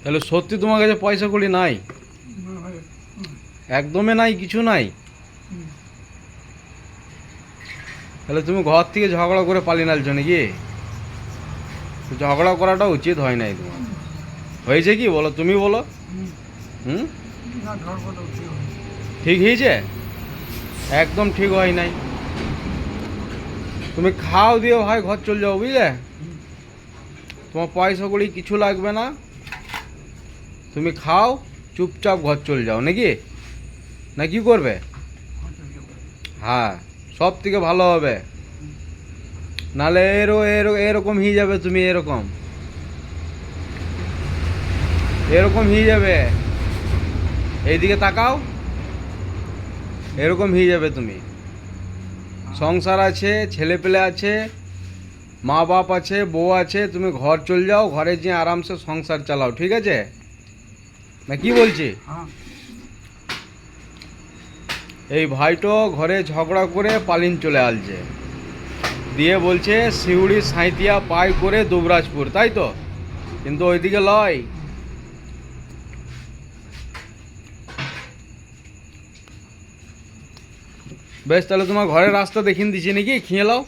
তাহলে সত্যি তোমার কাছে পয়সা কড়ি নাই? একদমই নাই, কিছু নাই? তাহলে তুমি ঘর থেকে ঝগড়া করে পালিয়ে নালছো নাকি? ঝগড়া করাটা উচিত হয় নাই তোমার। হয়েছে কি বলো, তুমি বলো। হুম, ঠিক হয়েছে? একদম ঠিক হয় নাই। তুমি খাও দিও ভাই, ঘর চলে যাও, বুঝলে? তোমার পয়সা কড়ি কিছু লাগবে না, তুমি খাও, চুপচাপ ঘর চলে যাও, নাকি? না কি করবে? হ্যাঁ, সব থেকে ভালো হবে। নাহলে এরকম হয়ে যাবে, তুমি এরকম এরকম হয়ে যাবে। এইদিকে তাকাও, এরকম হয়ে যাবে তুমি। সংসার আছে, ছেলে পেলে আছে, মা বাপ আছে, বউ আছে, তুমি ঘর চলে যাও, ঘরে যেয়ে আরামসে সংসার চালাও, ঠিক আছে? না কি বলছি? এই ভাইটো ঘরে ঝগড়া করে পালিন চলে আসছে, দিয়ে বলছে শিউড়ি সাঁইতিয়া পাই করে দুবরাজপুর, তাই তো? কিন্তু ওইদিকে লয়। বেশ, তাহলে তোমার ঘরের রাস্তা দেখিয়ে দিচ্ছি নাকি, খেয়ে লাও।